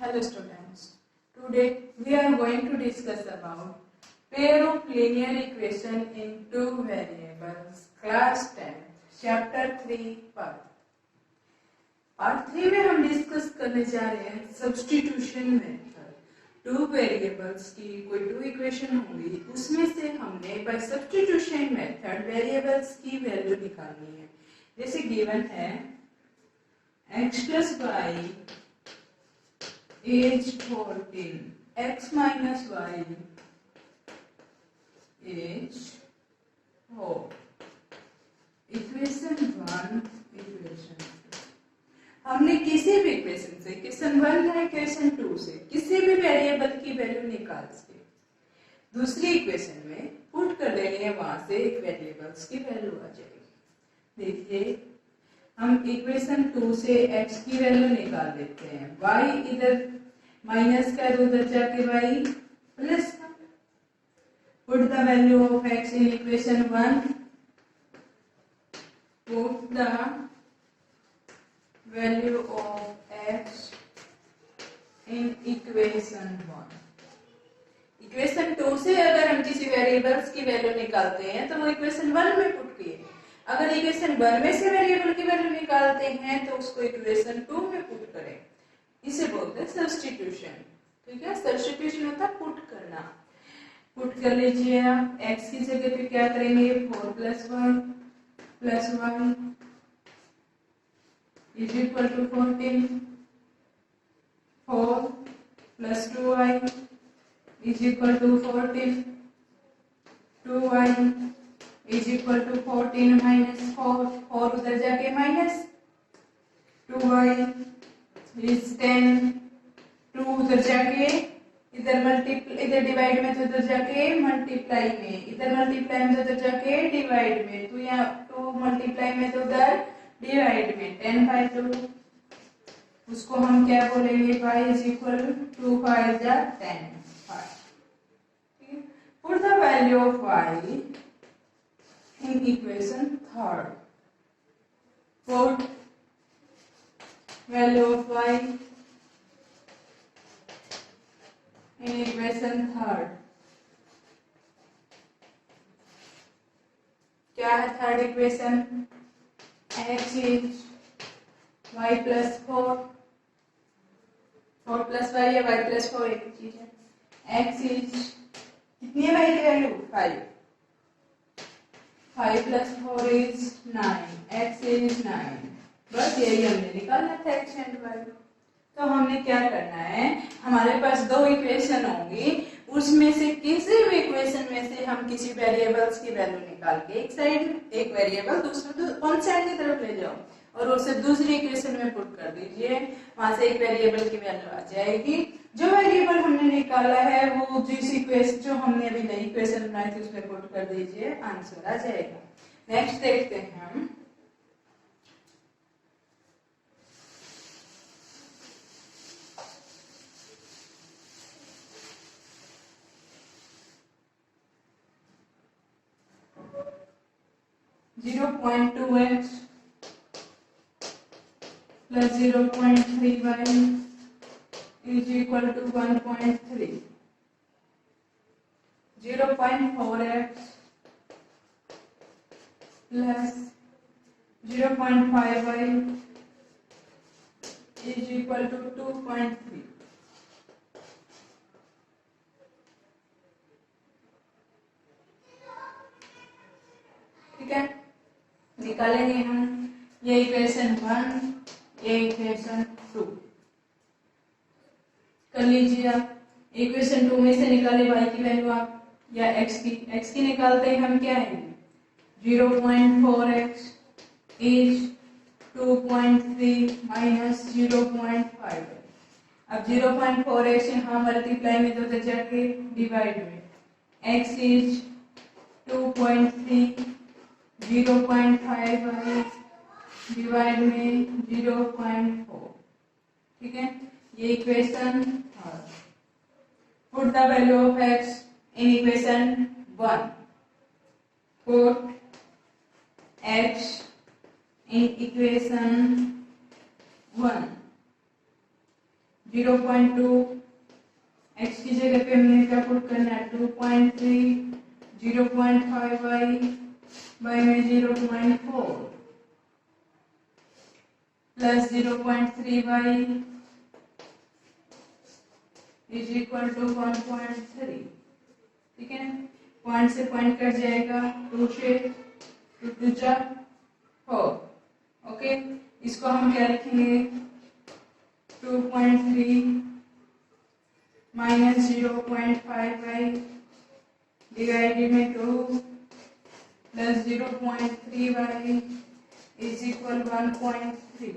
Hello students, today we are going to discuss about pair of linear equation in two variables, class 10, chapter 3 part 3 में हम discuss करने जा रहे हैं substitution method. Two variables की कोई टू इक्वेशन होंगी, उसमें से हमने बाय सब्स्टिट्यूशन मेथड वेरिएबल्स की वैल्यू निकालनी है। जैसे गिवन है x plus y is 14, x minus y is 4। Equation 1, equation 2 हमने किसी भी इक्वेशन से, इक्वेशन 1 है इक्वेशन 2 से किसी भी वेरिएबल की वैल्यू निकाल के दूसरी इक्वेशन में पुट कर देनी है, वहां से एक वेरिएबल्स की वैल्यू आ जाएगी। देखिए हम इक्वेशन 2 से x की वैल्यू निकाल देते हैं, y इधर माइनस का उधर जाके y प्लस का। Put the value of x in equation 1, put the value of x in equation 1। Equation 2 से अगर हम किसी वेरिएबल्स की वैल्यू निकालते हैं तो वो इक्वेशन 1 में पुट किए। अगर इक्वेशन 1 में से वेरिएबल की वैल्यू निकालते हैं तो उसको इक्वेशन 2 में पुट करें, इसे बोलते हैं सब्स्टिट्यूशन। ठीक है, सब्स्टिट्यूशन होता है पुट करना। पुट कर लीजिए आप, x की जगह पे क्या करेंगे, 4 plus y plus y is equal to 14, 4 plus 2y is equal to 14, 2y is equal to 14 minus 4, 4 उधर जाके माइनस, 2y is 10, 2 उधर जाके इधर मल्टीप्लाई, इधर डिवाइड में तो उधर जाके मल्टीप्लाई में, इधर मल्टीप्लाई में तो उधर जाके डिवाइड में, तो यहाँ 2 मल्टीप्लाई में तो उधर डिवाइड में, 10/2 उसको हम क्या बोलेंगे, y is equal to 5 जा 10, 5। Put the value of y in equation 3rd. Put value of y in equation 3rd। क्या है third equation, x is y plus 4, 4 plus y या y plus 4 एक चीज है। x is कितनी है y की value, 5, 5 plus 4 is 9, x is 9। बस यही हमने निकालना था x and y। तो हमने क्या करना है, हमारे पास दो इक्वेशन होंगी, उसमें से किसी भी इक्वेशन में से हम किसी वेरिएबल्स की वैल्यू निकाल के एक साइड एक वेरिएबल दूसरे कौन साइड की तरफ ले जाओ और उसे दूसरी इक्वेशन में पुट कर दीजिए, वहां से एक वेरिएबल की वैल्यू आ जाएगी। जो वेरिएबल हमने निकाला है वो जिस इक्वेशन जो हमने अभी नई इक्वेशन बनाई थी उसमें पुट कर दीजिए, आंसर आ जाएगा। नेक्स्ट देखते हैं हम, zero point 2x plus 0.3y is equal to 1.3, 0.4x plus 0.5y is equal to 2.3। ठीक है, निकालेंगे हम ये इक्वेशन 1, ये इक्वेशन 2 कर लीजिए आप। इक्वेशन 2 में से निकाले y की वैल्यू आप या x की निकालते हैं हम, क्या है 0.4x is 2.3 minus 0.5। अब 0.4x यहाँ मल्टीप्लाई में तो उधर जाके डिवाइड में, x is 2.3, 0.5 डिवाइड में 0.4। ठीक है, ये equation. Put the value of x in equation 1, put x in equation 1, 0.2, x की जगह पे हमने क्या पुट करना है 2.3, 0.5y, y में 0.4 plus 0.3y is equal to 1.3। ठीक है, पॉइंट से पॉइंट कट जाएगा, 2 से 2 2 जा 4। ओके, इसको हम क्या लिखेंगे 2.3 माइनस 0.5y डिवाइडेड में 2 plus 0.3y is equal 1.3।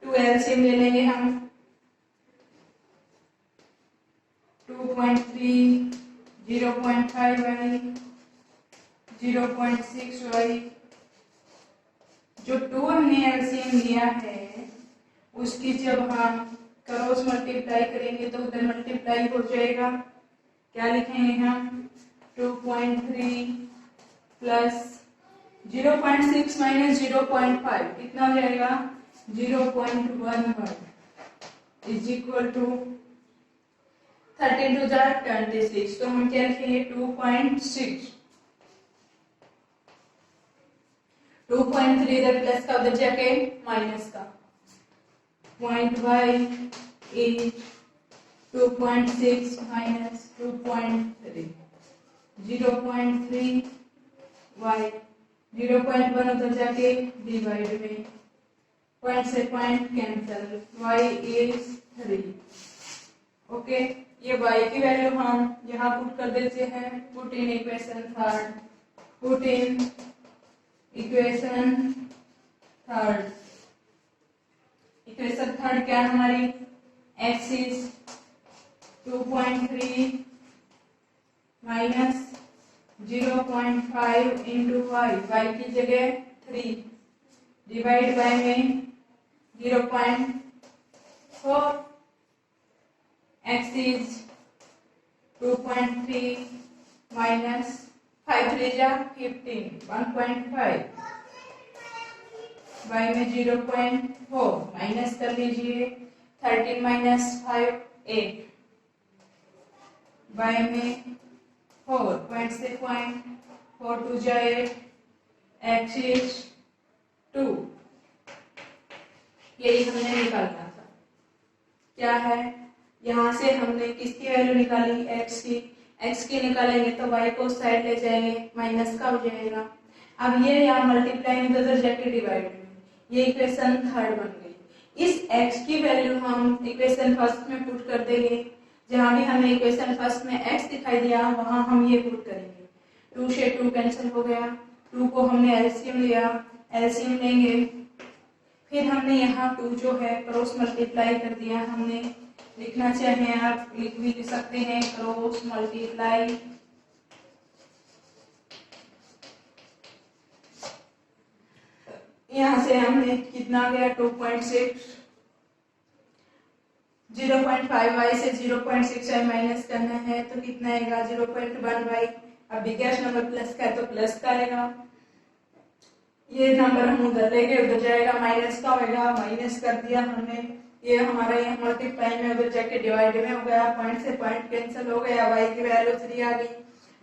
2 LCM ले लेंगे हम, 2.3, 0.5y, 0.6y। जो 2 हमने एलसीएम लिया है उसकी जब हम क्रॉस मल्टीप्लाई करेंगे तो उधर मल्टीप्लाई हो जाएगा। क्या लिखेंगे हम 2.3 प्लस 0.6 माइनस 0.5 कितना हो जाएगा 0.11 is equal to 13 to the 26। तो हम क्या लिखेंगे 2.6। 2.3 इधर प्लस का उधर जाके माइनस का, point y is 2.6 minus 2.3, 0.3 y, 0.1 उधर जाके डिवाइड में, पॉइंट से point cancel, y is 3। Okay, ये y की वैल्यू हम यहाँ पुट कर देते हैं, put in equation third, put in equation third. Equation third क्या हमारी x is 2.3 minus 0.5 into y की जगह 3 डिवाइड बाय में 0.4, x is 2.3 minus 5 3 जा 15, 1.5, y में 0.4 माइनस कर लीजिए, 13 माइनस 5 8, y में 4 पॉइंट से पॉइंट 4 2 जा 8, x is 2। यही हमने निकालना था। क्या है, यहाँ से हमने किसकी वैल्यू निकाली x की निकालेंगे तो y को साइड ले जाएंगे, माइनस का हो जाएगा। अब ये यहाँ मल्टीप्लाई उधर जाके डिवाइड में, ये इक्वेशन थर्ड बन गई। इस x की वैल्यू हम इक्वेशन फर्स्ट में पुट कर देंगे। जहाँ भी हमें इक्वेशन फर्स्ट में x दिखाई दिया वहां हम ये पुट करेंगे। 2 से 2 कैंसिल हो गया, 2 को हमने एलसीएम लिया, एलसीएम लेंगे, फिर हमने यहाँ 2 जो है क्रॉस मल्टीप्लाई कर दिया। हमने लिखना चाहे आप लिख भी सकते हैं क्रॉस मल्टीप्लाई, यहाँ से हमने कितना गया 2.6, 0.5y से 0.6y माइनस करना है तो कितना आएगा 0.1y। अब बिगेस्ट नंबर प्लस का है तो प्लस का आएगा, ये नंबर हम उधर लेंगे, उधर जाएगा माइनस का होगा, माइनस कर दिया हमने, ये हमारा यहाँ मल्टीप्लाई में उधर जाके डिवाइड में हो गया, पॉइंट से पॉइंट कैंसिल हो गया, y की वैल्यू 3 आ गई।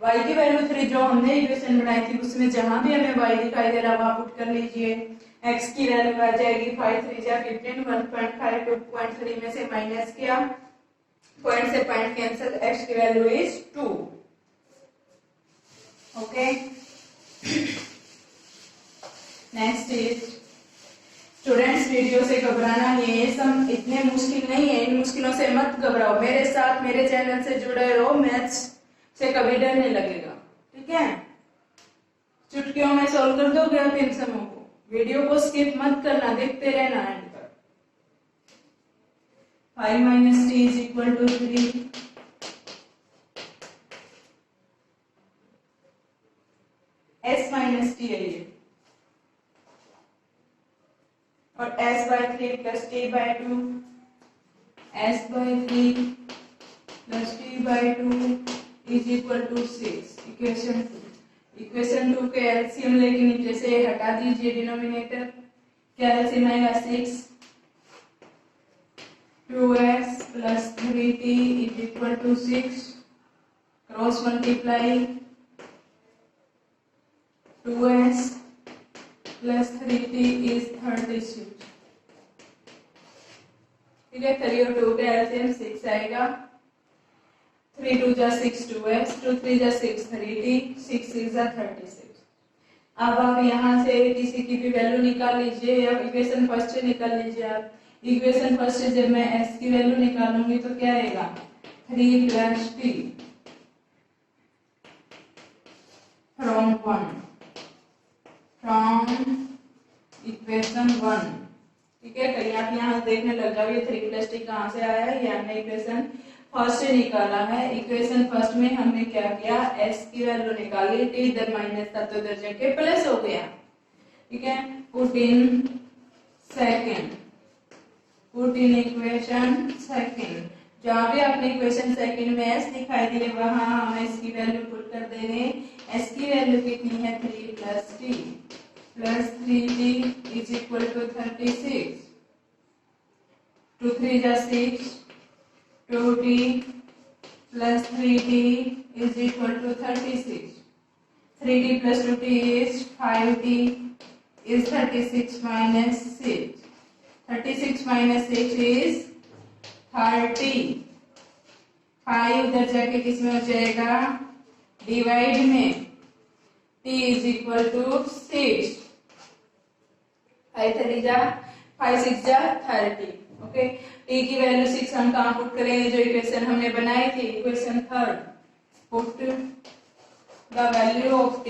y की वैल्यू 3 जो हमने इक्वेशन बनाई थी उसमें जहां भी हमें y दिखाई दे रहा वहां पुट कर लीजिए। x की वैल्यू आ जाएगी 5 3 जा 15, 1.5 2.3 में से माइनस किया, पॉइंट से पॉइंट कैंसिल, x की value is 2। Okay, next is students, video से घबराना नहीं है, ये सब इतने मुश्किल नहीं है, इन मुश्किलों से मत घबराओ, मेरे साथ मेरे चैनल से जुड़े रहो, मैथ्स से कभी डर नहीं लगेगा। ठीक है, चुटकियों में सॉल्व कर दोगे आप इन समों को, वीडियो को स्किप मत करना, देखते रहना एंड पर। 5 minus t is equal to 3, s minus t है ये, और s by 3 plus t by 2, s by 3 plus t by 2 is equal to 6। Equation 2, equation 2 के एलसीएम लेके नीचे से हटा दीजिए डिनोमिनेटर, क्या एलसीएम आएगा 6, 2s plus 3t is equal to 6. Cross multiply 2s plus 3t is 36. ठीक है, 3 और 2 का एलसीएम 6 आएगा। 3 2 जा 6 2s, 2 3 जा 6 3t, 6 6 जा 36। अब आप यहाँ से किसी की भी वैल्यू निकाल लीजिए या इक्वेशन फर्स्ट से निकाल लीजिए। आप इक्वेशन फर्स्ट से जब मैं s की वैल्यू निकालूंगी तो क्या आएगा 3 प्लस t फ्रॉम इक्वेशन 1। ठीक है, कहीं आप यहाँ देखने लग जाओ ये 3 प्लस टी कहाँ से आया है, ये हमने इक्वेशन फर्स्ट से निकाला है। इक्वेशन फर्स्ट में हमने क्या किया, s की वैल्यू निकाली, t इधर माइनस था तो इधर जाके प्लस हो गया। ठीक है, पुट इन इक्वेशन सेकंड। जहाँ भी आपने इक्वेशन सेकंड में s दिखाई दिए वहां हम s की वैल्यू पुट कर देंगे। s की वैल्यू कितनी है 3 plus t plus 3t is equal to 36। 2 3 जा 6, 2t plus 3t is equal to 36. 3t plus 2t is 5t is 36 minus 6. 36 minus 6 is 30. 5 उधर जाके किस में हो जाएगा, डिवाइड में t is equal to 6. 5 3 जा 5 6 जा 30. ओके, t की वैल्यू 6 हम कहाँ पुट करेंगे, जो इक्वेशन हमने बनाई थी equation third. Put the value of t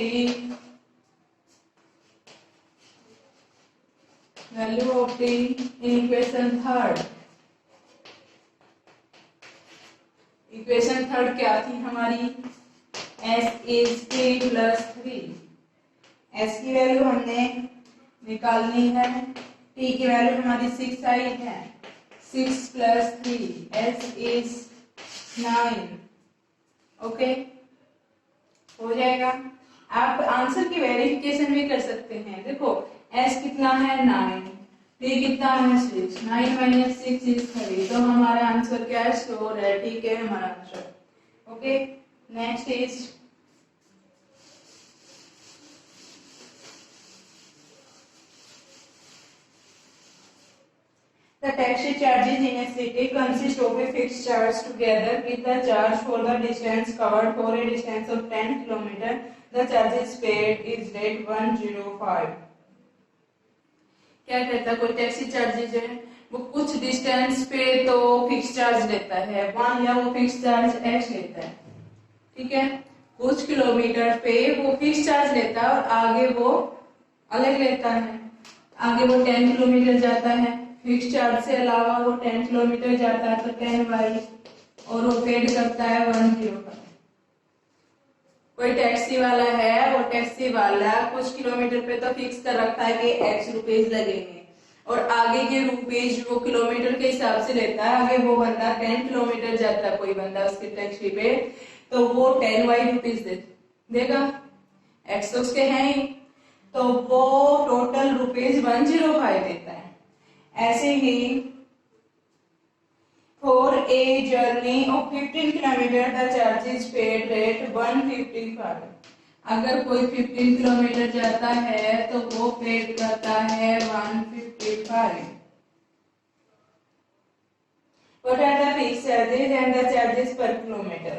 in equation third. Equation third क्या थी हमारी, s is t plus 3। s की वैल्यू हमने निकालनी है, t की वैल्यू हमारी 6 आई है, 6 plus 3 s is 9। ओके, हो जाएगा। आप आंसर की वेरिफिकेशन भी कर सकते हैं। देखो s कितना है 9, t कितना है 6, 9 minus 6 is 3, तो हमारा आंसर क्या है, स्टोर है। ठीक है, हमारा answer. Okay, next is the taxi charges in a city consist of a fixed charge together with the charge for the distance covered for a distance of 10 km. The charges paid is rate 105. क्या कहता है, कोई taxi charges है वो कुछ distance पे तो fix charge लेता है, मान लिया वो फिक्स चार्ज x लेता है। ठीक है, कुछ किलोमीटर पे वो फिक्स चार्ज लेता है और आगे वो अलग लेता है। आगे वो 10 किलोमीटर जाता है, फिक्स चार्ज से अलावा वो 10 किलोमीटर जाता है तो 10y, और वो पेड करता है 105। कोई टैक्सी वाला है, वो टैक्सी वाला कुछ किलोमीटर पे तो फिक्स कर रखा है कि x रुपीज लगेंगे, और आगे के रुपीज वो किलोमीटर के हिसाब से लेता है। आगे वो बंदा 10 किलोमीटर जाता है कोई बंदा उसकी टैक्सी पे, तो वो 10y रुपीज देगा, x तो उसके हैं ही, तो वो टोटल रुपीज 105 देता है। ऐसे ही for a journey of 15 kilometre the charge is paid rate 155। अगर कोई 15 किलोमीटर जाता है तो वो पेड करता है 155। What are the fixed charges and the charges per kilometer?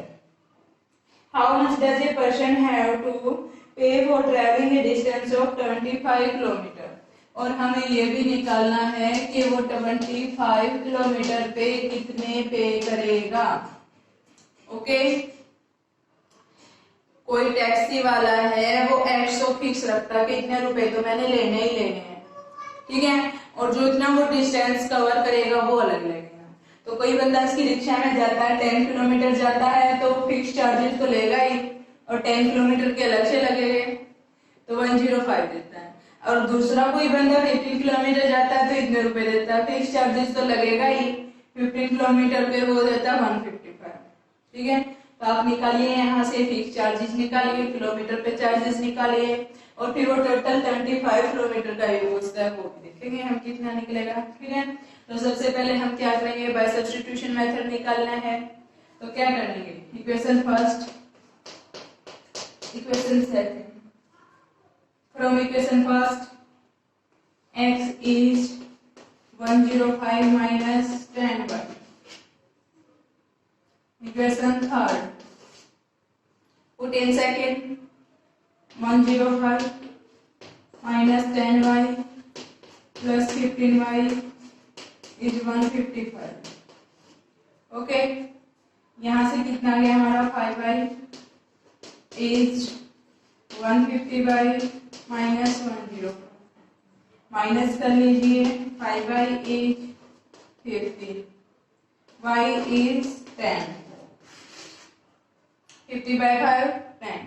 How much does a person have to pay for traveling a distance of 25 kilometer? और हमें ये भी निकालना है कि वो 25 किलोमीटर पे कितने पे करेगा। ओके, कोई टैक्सी वाला है वो 100 फिक्स रखता है कि इतने रुपए तो मैंने लेने ही लेने हैं। ठीक है, और जो इतना वो डिस्टेंस कवर करेगा वो अलग लगेगा। तो कोई बंदा इसकी रिक्शा में जाता है, 10 किलोमीटर जाता है तो फिक्स चार्जेस तो लेगा ही, और 10 किलोमीटर के अलग से लगेंगे, तो 105 देता है। और दूसरा कोई बंदा 15 किलोमीटर जाता है तो इतने रुपए देता है, फिक्स चार्जेस तो लगेगा ही, 15 किलोमीटर पे वो देता है 155। ठीक है, तो आप निकालिए यहाँ से फिक्स चार्जेस निकालिए, किलोमीटर पे चार्जेस निकालिए। और फिर वो टोटल 25 किलोमीटर का यूज है, वो भी देखेंगे हम कितना निकलेगा। ठीक है, तो सबसे पहले हम क्या करेंगे, बाय सब्स्टिट्यूशन मेथड निकालना है। तो क्या करेंगे, equation first, equation second, from equation first x is 105 minus 10y, equation third, put in second, 105 minus 10y plus 15y is 155। Okay, यहाँ से कितना आ गया हमारा, 5y is 150y minus 105, minus कर लीजिए, 5y is 50, y is 10, 50 by 5 10,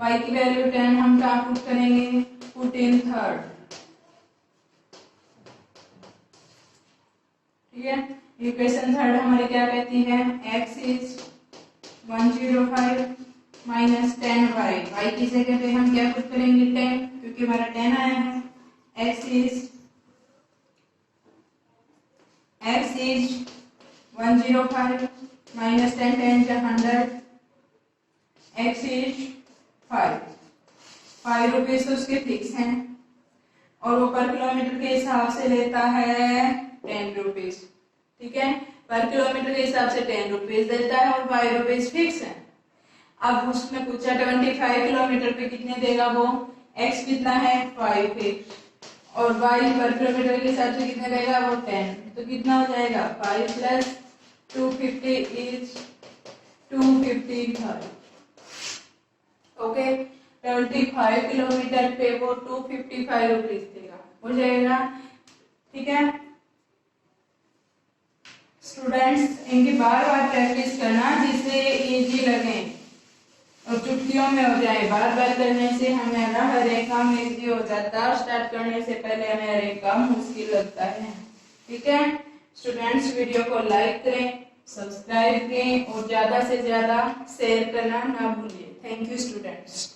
y की value 10 हम कहाँ पुट करेंगे, पुट इन थर्ड। ठीक है, इक्वेशन थर्ड हमारी क्या कहती है, x is 105 minus 10y, y की जगह पे हम क्या पुट करेंगे, 10, क्योंकि हमारा 10 आया है। x is 105 minus 10 10 is 100, x is 5 rupees तो उसके फिक्स हैं, और वो पर किलोमीटर के हिसाब से लेता है 10 रुपीज। ठीक है, पर किलोमीटर के हिसाब से 10 रुपीज देता है और 5 रुपीज फिक्स है। अब उसने पूछा 25 किलोमीटर पे कितने देगा, वो x कितना है 5 फिक्स, और y पर किलोमीटर के हिसाब से कितने देगा, वो 10, तो कितना हो जाएगा, 5 प्लस 250 इज 255। ओके, 25 किलोमीटर पे वो 255 रुपीज देगा, हो जाएगा। ठीक है स्टूडेंट्स, इनकी बार बार प्रैक्टिस करना जिससे इजी लगे और चुटकियों में हो जाए। बार बार करने से हमें ना हर एक काम इजी हो जाता है, स्टार्ट करने से पहले हमें हर एक काम मुश्किल लगता है। ठीक है स्टूडेंट्स, वीडियो को लाइक करें, सब्सक्राइब करें और ज्यादा से ज्यादा शेयर करना ना भूलिए। Thank you students.